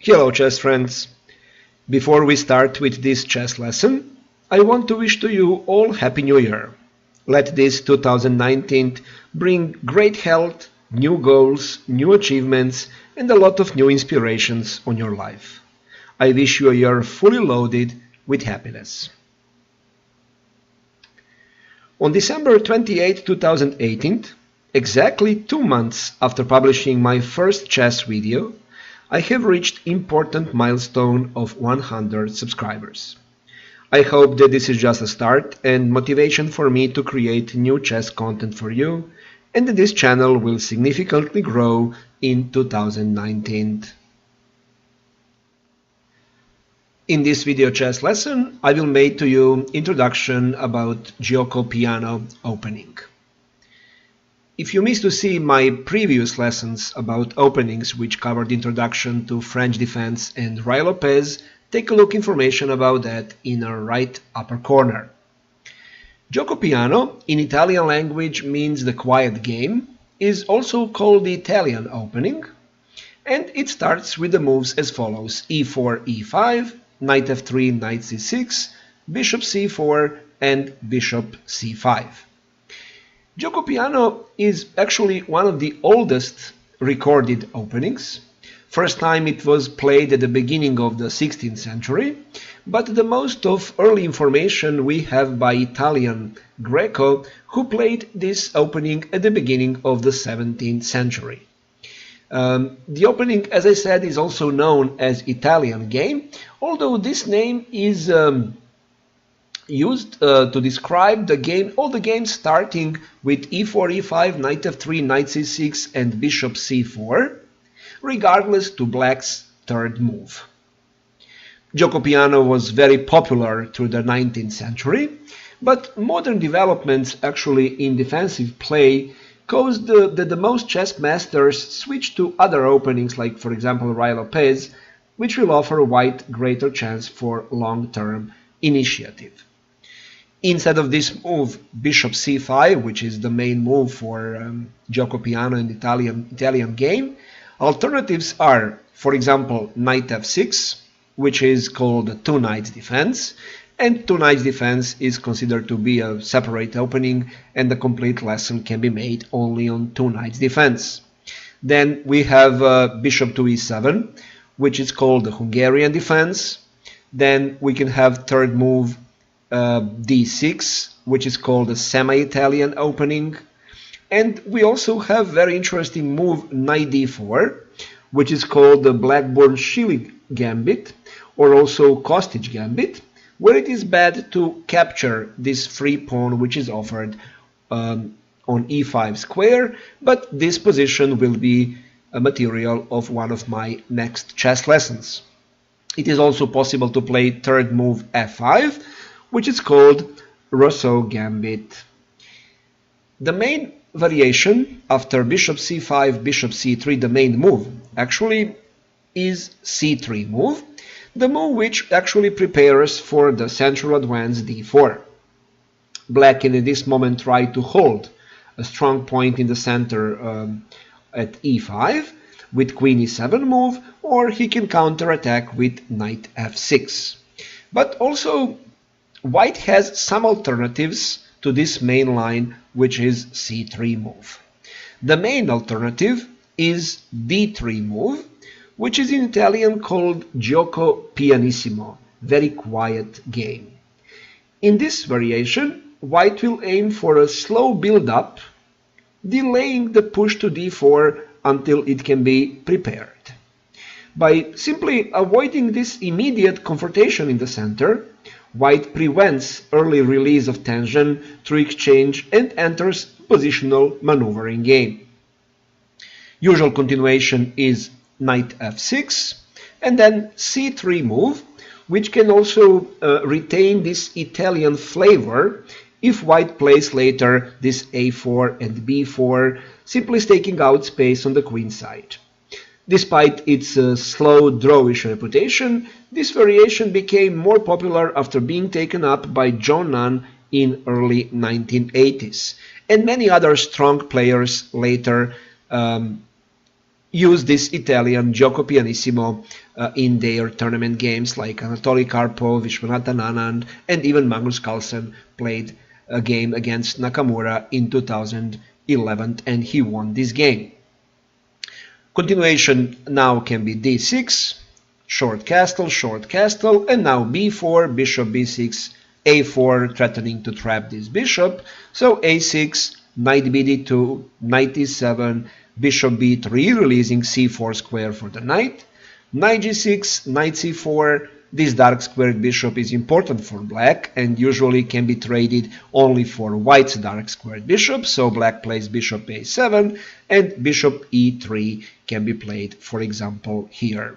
Hello chess friends! Before we start with this chess lesson, I want to wish to you all Happy New Year. Let this 2019 bring great health, new goals, new achievements and a lot of new inspirations on your life. I wish you a year fully loaded with happiness. On December 28, 2018, exactly 2 months after publishing my first chess video, I have reached important milestone of 100 subscribers. I hope that this is just a start and motivation for me to create new chess content for you, and that this channel will significantly grow in 2019. In this video chess lesson, I will make to you introduction about Giuocco Piano opening. If you missed to see my previous lessons about openings which covered introduction to French defense and Ruy Lopez, take a look information about that in the right upper corner. Giuocco Piano in Italian language means the quiet game, is also called the Italian opening, and it starts with the moves as follows: e4, e5, knight f3, knight c6, bishop c4 and bishop c5. Giuocco Piano is actually one of the oldest recorded openings. First time it was played at the beginning of the 16th century, but the most of early information we have by Italian Greco, who played this opening at the beginning of the 17th century. The opening, as I said, is also known as Italian game, although this name is used to describe the game, all the games starting with e4, e5, knight f3, knight c6 and bishop c4, regardless to black's third move. Giuocco Piano was very popular through the 19th century, but modern developments actually in defensive play caused that the most chess masters switched to other openings, like for example Ruy Lopez, which will offer white greater chance for long-term initiative. Instead of this move, bishop c5, which is the main move for Giuocco Piano in the Italian game, alternatives are, for example, knight f6, which is called two knights defense, and two knights defense is considered to be a separate opening, and the complete lesson can be made only on two knights defense. Then we have bishop to e7, which is called the Hungarian defense. Then we can have third move d6, which is called the semi-Italian opening. And we also have very interesting move knight d4, which is called the Blackboard Gambit, or also Kostic Gambit, where it is bad to capture this free pawn which is offered on e5 square, but this position will be a material of one of my next chess lessons. It is also possible to play third move f5, which is called Rousseau Gambit. The main variation after bishop c5, bishop c3, the main move, actually is c3 move, the move which actually prepares for the central advance d4. Black in this moment try to hold a strong point in the center at e5 with queen e7 move, or he can counterattack with knight f6. But also white has some alternatives to this main line, which is c3 move. The main alternative is d3 move, which is in Italian called Giuocco Pianissimo, very quiet game. In this variation, white will aim for a slow build-up, delaying the push to d4 until it can be prepared. By simply avoiding this immediate confrontation in the center, white prevents early release of tension through exchange and enters positional maneuvering game. Usual continuation is knight f6 and then c3 move, which can also retain this Italian flavor if white plays later this a4 and b4, simply staking out space on the queen side. Despite its slow drawish reputation, this variation became more popular after being taken up by John Nunn in early 1980s, and many other strong players later use this Italian Giuocco Pianissimo in their tournament games, like Anatoly Karpov, Vishwanathan Anand, and even Magnus Carlsen played a game against Nakamura in 2011, and he won this game. Continuation now can be d6, short castle, and now b4, bishop b6, a4, threatening to trap this bishop. So a6, knight bd2, knight e7, bishop b3, releasing c4 square for the knight. Knight g6, knight c4. This dark squared bishop is important for black and usually can be traded only for white's dark squared bishop. So black plays bishop a7 and bishop e3 can be played, for example, here.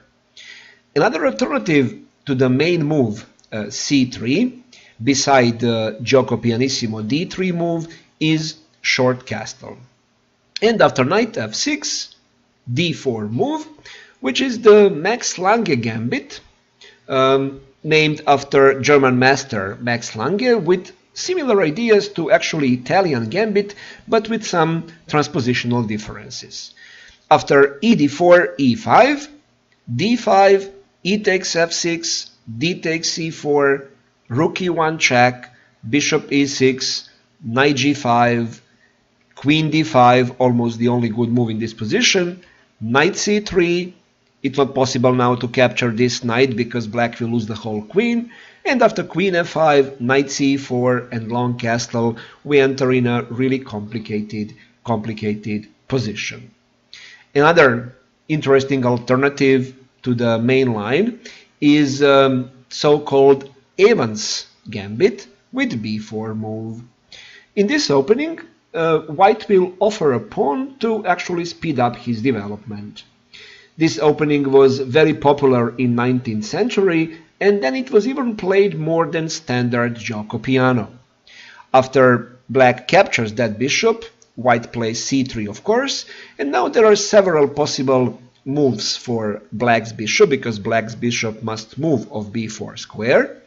Another alternative to the main move c3, beside the Giuocco Pianissimo d3 move, is short castle. And after knight f6, d4 move, which is the Max Lanka Gambit, named after German master Max Lanka, with similar ideas to actually Italian Gambit, but with some transpositional differences. After ed4, e5, d5, e takes f6, d takes c4, rook e1 check, bishop e6, knight g5, queen d5, almost the only good move in this position, knight c3. It's not possible now to capture this knight because black will lose the whole queen. And after queen f5, knight c4, and long castle, we enter in a really complicated position. Another interesting alternative to the main line is so-called Evans Gambit with b4 move. In this opening, white will offer a pawn to actually speed up his development. This opening was very popular in 19th century, and then it was even played more than standard Giuocco Piano. After black captures that bishop, white plays c3, of course, and now there are several possible moves for black's bishop, because black's bishop must move of b4 square.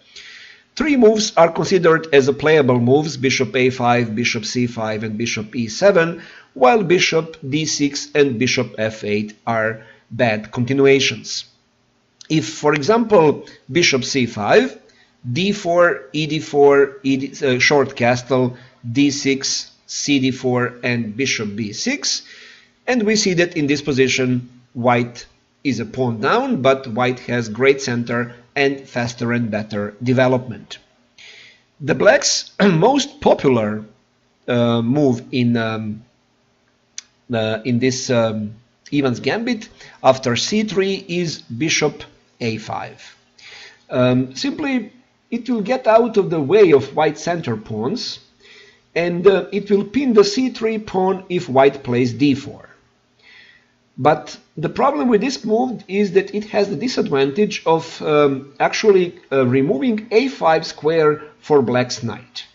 Three moves are considered as playable moves: bishop a5, bishop c5, and bishop e7, while bishop d6 and bishop f8 are bad continuations. If, for example, bishop c5, d4, ed4, short castle, d6, cd4, and bishop b6, and we see that in this position white is a pawn down, but white has great center and faster and better development. The black's most popular move in this Evans Gambit after c3 is bishop a5. Simply, it will get out of the way of white center pawns, and it will pin the c3 pawn if white plays d4. But the problem with this move is that it has the disadvantage of actually removing a5 square for black's knight.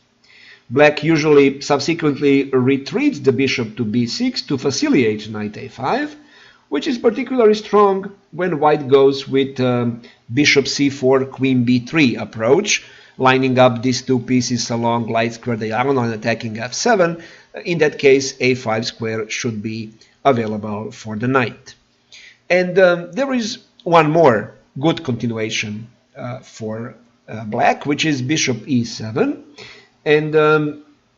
Black usually subsequently retreats the bishop to b6 to facilitate knight a5, which is particularly strong when white goes with bishop c4, queen b3 approach, lining up these two pieces along light square diagonal and attacking f7. In that case, a5 square should be available for the knight. And there is one more good continuation for black, which is bishop e7. And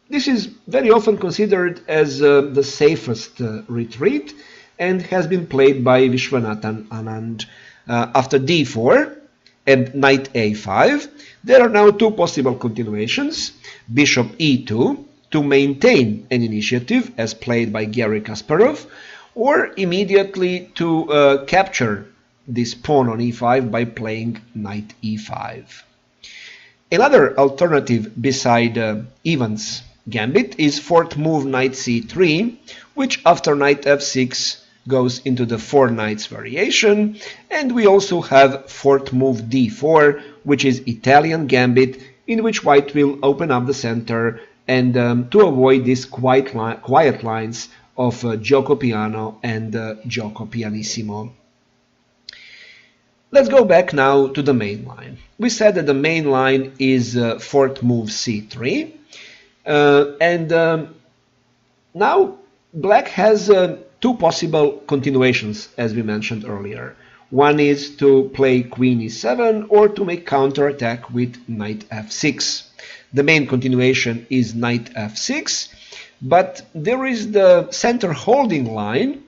this is very often considered as the safest retreat, and has been played by Vishwanathan Anand. After d4 and knight a5, there are now two possible continuations: bishop e2 to maintain an initiative as played by Garry Kasparov, or immediately to capture this pawn on e5 by playing knight e5. Another alternative beside Evans Gambit is fourth move knight c3, which after knight f6 goes into the four knights variation, and we also have fourth move d4, which is Italian Gambit, in which white will open up the center and to avoid these quiet lines of Giuocco Piano and Giuocco Pianissimo. Let's go back now to the main line. We said that the main line is fourth move c3, and now black has two possible continuations, as we mentioned earlier. One is to play queen e7 or to make counterattack with knight f6. The main continuation is knight f6, but there is the center holding line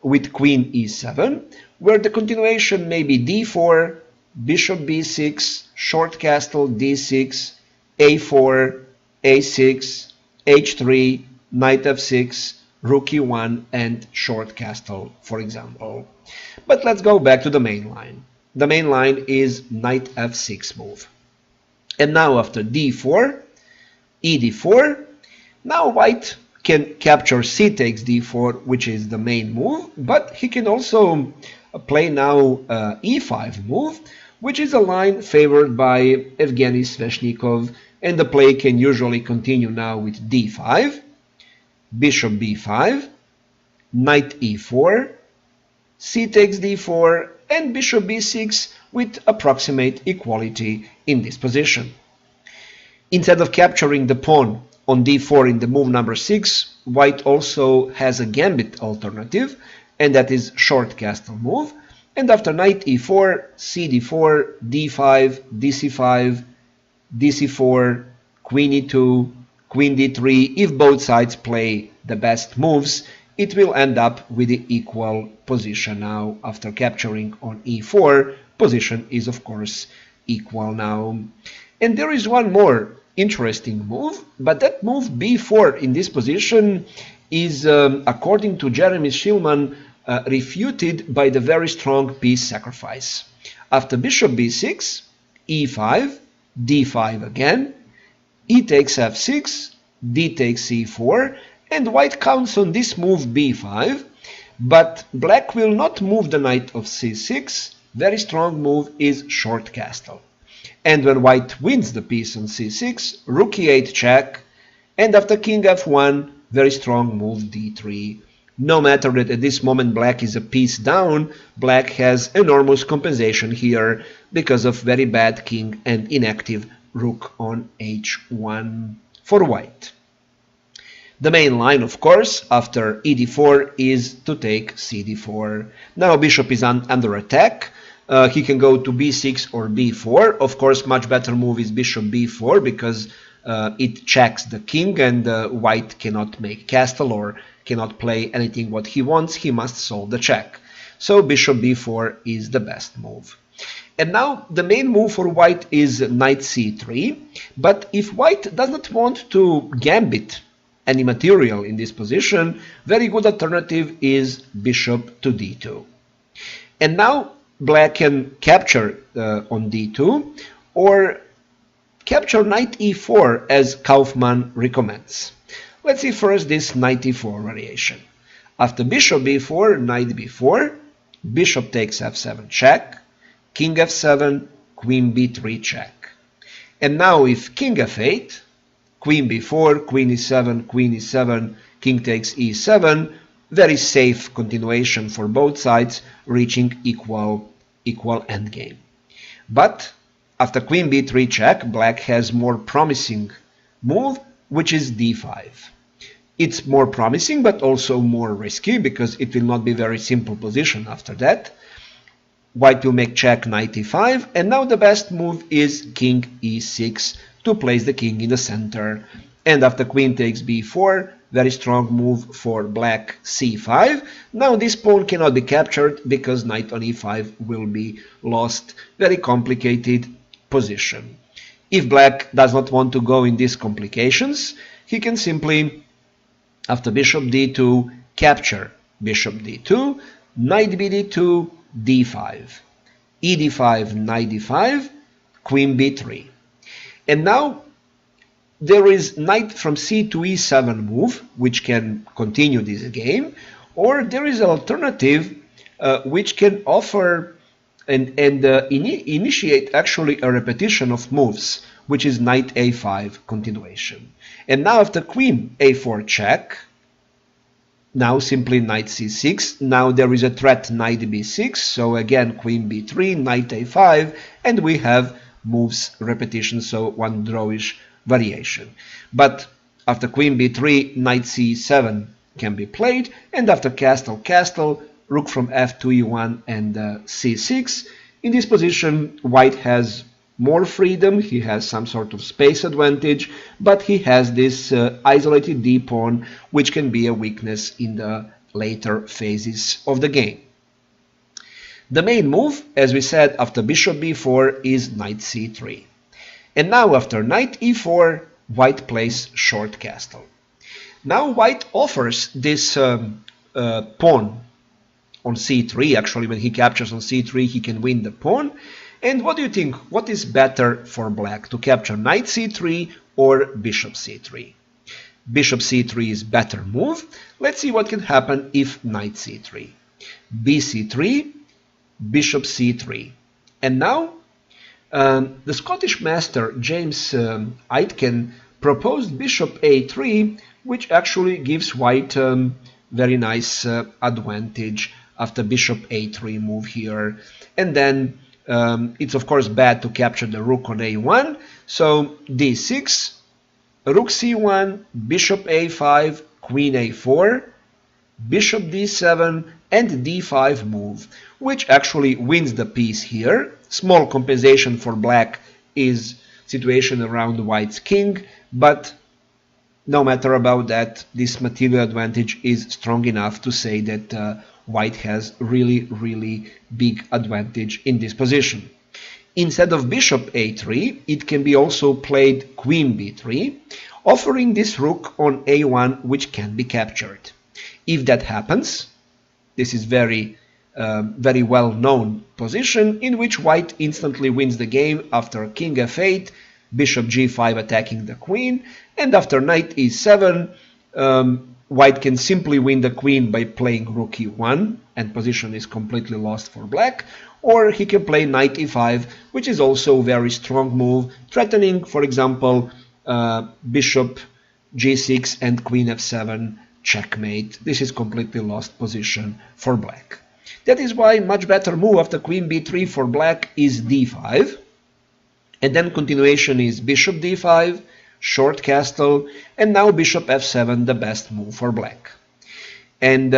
with queen e7, where the continuation may be d4, bishop b6, short castle d6, a4, a6, h3, knight f6, rook e1, and short castle, for example. But let's go back to the main line. The main line is knight f6 move. And now after d4, e4, now white can capture c takes d4, which is the main move, but he can also play now e5 move, which is a line favored by Evgeny Sveshnikov, and the play can usually continue now with d5, bishop b5, knight e4, c takes d4, and bishop b6 with approximate equality in this position. Instead of capturing the pawn on d4 in the move number 6, white also has a gambit alternative, and that is short castle move. And after knight e4, cd4, d5, dc5, dc4, queen e2, queen d3, if both sides play the best moves, it will end up with the equal position now. After capturing on e4, position is of course equal now. And there is one more interesting move, but that move b4 in this position is, according to Jeremy Shillman, refuted by the very strong piece sacrifice. After bishop b6, e5, d5 again, e takes f6, d takes c4, and white counts on this move b5, but black will not move the knight of c6. Very strong move is short castle. And when white wins the piece on c6, rook e8 check, and after king f1, very strong move d3. No matter that at this moment black is a piece down, black has enormous compensation here because of very bad king and inactive rook on h1 for white. The main line, of course, after ed4 is to take cd4. Now bishop is under attack. He can go to b6 or b4. Of course, much better move is bishop b4 because it checks the king, and white cannot make castle or cannot play anything what he wants. He must solve the check. So bishop b4 is the best move. And now the main move for white is knight c3. But if white does not want to gambit any material in this position, very good alternative is bishop to d2. And now black can capture on d2 or capture knight e4 as Kaufman recommends. Let's see first this knight e4 variation. After bishop b4, knight b4, bishop takes f7 check, king f7, queen b3 check. And now if king f8, queen b4, queen e7, king takes e7, very safe continuation for both sides, reaching equal endgame. But after queen b3 check, black has more promising move, which is d5. It's more promising but also more risky because it will not be very simple position after that. White will make check knight e5, and now the best move is king e6 to place the king in the center. And after queen takes b4, very strong move for black c5. Now this pawn cannot be captured because knight on e5 will be lost. Very complicated position. If black does not want to go in these complications, he can simply, after bishop d2, capture bishop d2, knight bd2, d5, ed5, knight d5, queen b3. And now there is knight from c to e7 move, which can continue this game, or there is an alternative which can offer and initiate actually a repetition of moves, which is knight a5 continuation. And now after queen a4 check, now simply knight c6, now there is a threat knight b6, so again queen b3, knight a5, and we have moves repetition, so one drawish variation. But after queen b3, knight c7, can be played, and after castle, castle, rook from f2, e1, and c6. In this position, white has more freedom, he has some sort of space advantage, but he has this isolated d pawn, which can be a weakness in the later phases of the game. The main move, as we said, after bishop b4 is knight c3. And now after knight e4, white plays short castle. Now white offers this pawn on c3. Actually, when he captures on c3, he can win the pawn. And what do you think? What is better for black, to capture knight c3 or bishop c3? Bishop c3 is better move. Let's see what can happen if knight c3. bc3, bishop c3. And now the Scottish master James Aitken proposed bishop a3, which actually gives white very nice advantage after bishop a3 move here. And then it's of course bad to capture the rook on a1, so d6, rook c1, bishop a5, queen a4, bishop d7, and d5 move, which actually wins the piece here. Small compensation for black is situation around white's king, but no matter about that, this material advantage is strong enough to say that white has really big advantage in this position. Instead of bishop a3, it can be also played queen b3, offering this rook on a1, which can be captured. If that happens, this is very well-known position in which white instantly wins the game after king f8, bishop g5 attacking the queen, and after knight e7, white can simply win the queen by playing rook e1, and position is completely lost for black, or he can play knight e5, which is also a very strong move, threatening, for example, bishop g6 and queen f7 checkmate. This is completely lost position for black. That is why much better move after queen b3 for black is d5, and then continuation is bishop d5, short castle, and now bishop f7, the best move for black. And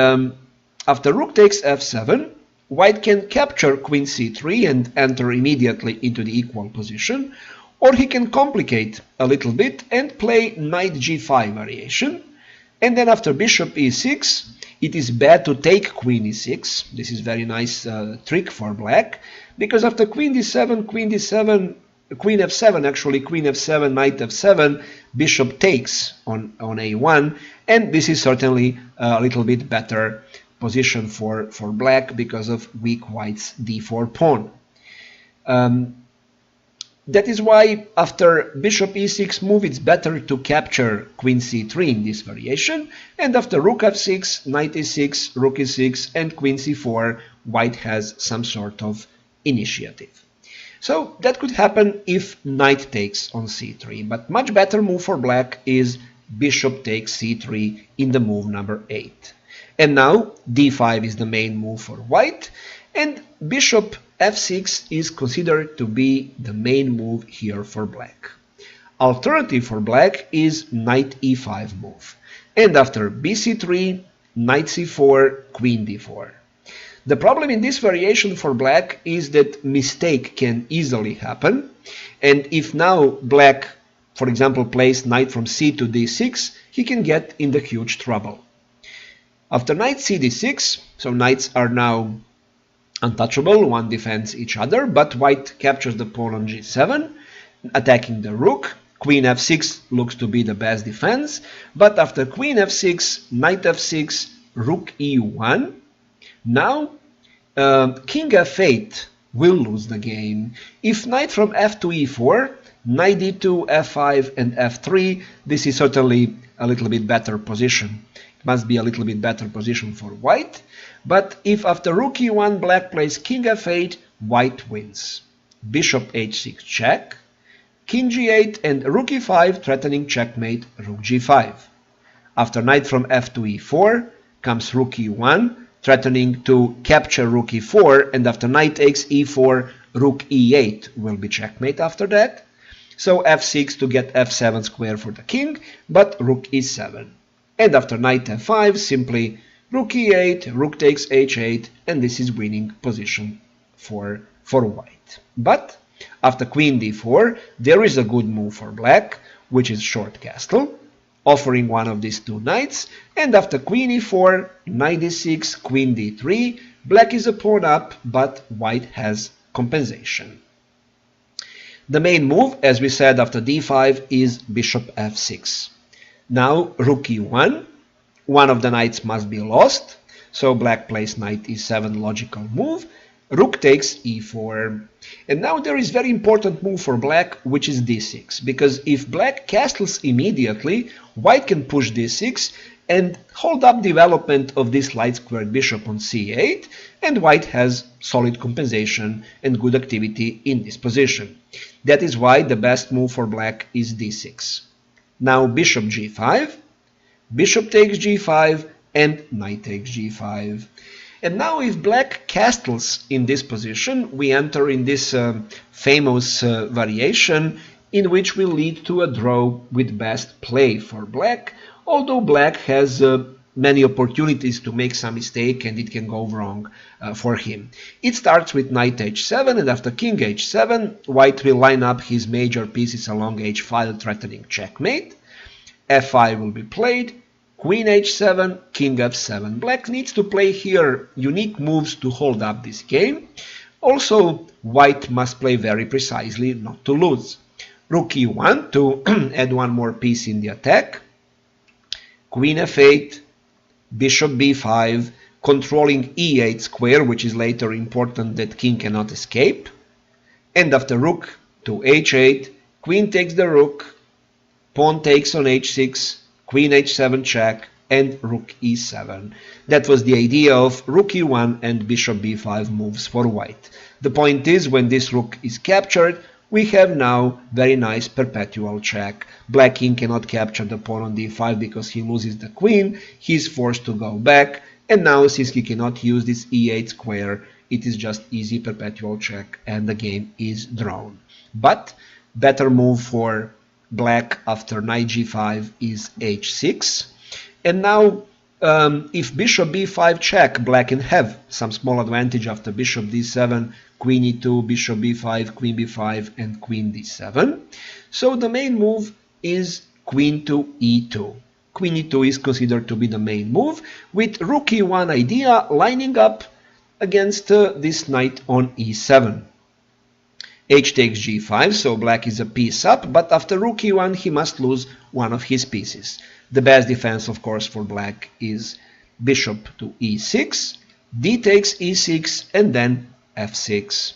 after rook takes f7, white can capture queen c3 and enter immediately into the equal position, or he can complicate a little bit and play knight g5 variation. And then after bishop e6, it is bad to take queen e6. This is very nice trick for black, because after queen d7, queen f7, actually queen f7, knight f7, bishop takes on a1, and this is certainly a little bit better position for black because of weak white's d4 pawn. That is why after bishop e6 move, it's better to capture queen c3 in this variation, and after rook f6, knight e6, rook e6, and queen c4, white has some sort of initiative. So that could happen if knight takes on c3, but much better move for black is bishop takes c3 in the move number 8. And now d5 is the main move for white, and bishop f6 is considered to be the main move here for black. Alternative for black is knight e5 move, and after bc3, knight c4, queen d4. The problem in this variation for black is that mistake can easily happen, and if now black, for example, plays knight from c to d6, he can get in the huge trouble. After knight c d6, so knights are now untouchable, one defends each other, but white captures the pawn on g7, attacking the rook. Queen f6 looks to be the best defense, but after queen f6, knight f6, rook e1, now king f8 will lose the game. If knight from f to e4, knight d2, f5, and f3, this is certainly a little bit better position. It must be a little bit better position for white. But if after rook e1 black plays king f8, white wins. Bishop h6 check, king g8, and rook e5 threatening checkmate, rook g5. After knight from f to e4 comes rook e1, threatening to capture rook e4, and after knight takes e4, rook e8 will be checkmate after that. So f6 to get f7 square for the king, but rook e7. And after knight f5, simply rook e8, rook takes h8, and this is winning position for white. But after queen d4, there is a good move for black, which is short castle, offering one of these two knights, and after queen e4, knight d6, queen d3, black is a pawn up, but white has compensation. The main move, as we said after d5, is bishop f6. Now rook e1, one of the knights must be lost, so black plays knight e7, logical move, rook takes e4. And now there is very important move for black, which is d6, because if black castles immediately, white can push d6 and hold up development of this light-squared bishop on c8, and white has solid compensation and good activity in this position. That is why the best move for black is d6. Now bishop g5, bishop takes g5, and knight takes g5. And now if black castles in this position, we enter in this famous variation in which will lead to a draw with best play for black, although black has many opportunities to make some mistake and it can go wrong for him. It starts with knight h7, and after king h7, white will line up his major pieces along h5, threatening checkmate. f5 will be played, queen h7, king f7. Black needs to play here unique moves to hold up this game. Also, white must play very precisely not to lose. Rook e1 to add one more piece in the attack. Queen f8, bishop b5, controlling e8 square, which is later important that king cannot escape. And after rook to h8, queen takes the rook, pawn takes on h6, queen h7 check, and rook e7. That was the idea of rook e1 and bishop b5 moves for white. The point is, when this rook is captured, we have now very nice perpetual check. Black king cannot capture the pawn on d5 because he loses the queen. He is forced to go back, and now since he cannot use this e8 square, it is just easy perpetual check and the game is drawn. But better move for black after knight g5 is h6. And now if bishop b5 check, black can have some small advantage after bishop d7, queen e2, bishop b5, queen b5, and queen d7. So the main move is queen to e2. Queen e2 is considered to be the main move, with rook e1 idea lining up against this knight on e7. H takes g5, so black is a piece up, but after rook e1 he must lose one of his pieces. The best defense, of course, for black is bishop to e6, d takes e6, and then f6.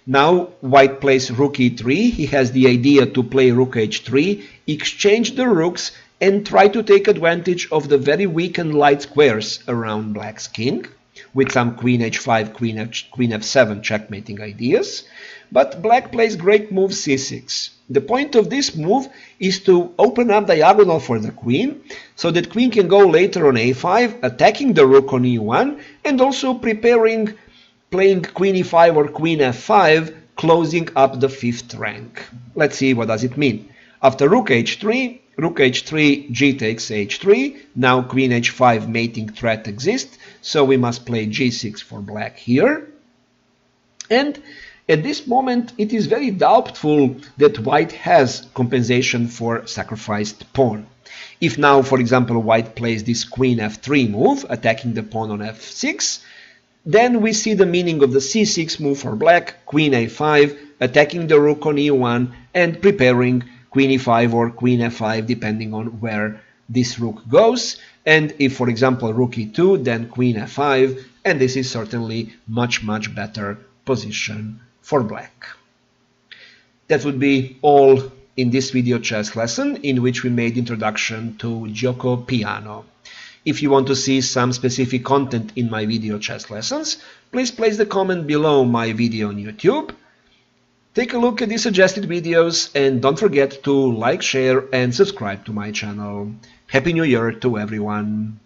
Now white plays rook e3. He has the idea to play rook h3, exchange the rooks, and try to take advantage of the very weak and light squares around black's king, with some queen h5, queen f7 checkmating ideas. But black plays great move c6. The point of this move is to open up diagonal for the queen, so that queen can go later on a5, attacking the rook on e1, and also preparing playing queen e5 or queen f5, closing up the fifth rank. Let's see what does it mean. After rook h3, g takes h3, now queen h5 mating threat exists, so we must play g6 for black here. And at this moment, it is very doubtful that white has compensation for sacrificed pawn. If now, for example, white plays this queen f3 move, attacking the pawn on f6, then we see the meaning of the c6 move for black, queen a5, attacking the rook on e1, and preparing queen e5 or queen f5, depending on where this rook goes. And if, for example, rook e2, then queen f5, and this is certainly much better position for black. That would be all in this video chess lesson, in which we made introduction to Giuocco Piano. If you want to see some specific content in my video chess lessons, please place the comment below my video on YouTube. Take a look at the suggested videos and don't forget to like, share and subscribe to my channel. Happy New Year to everyone!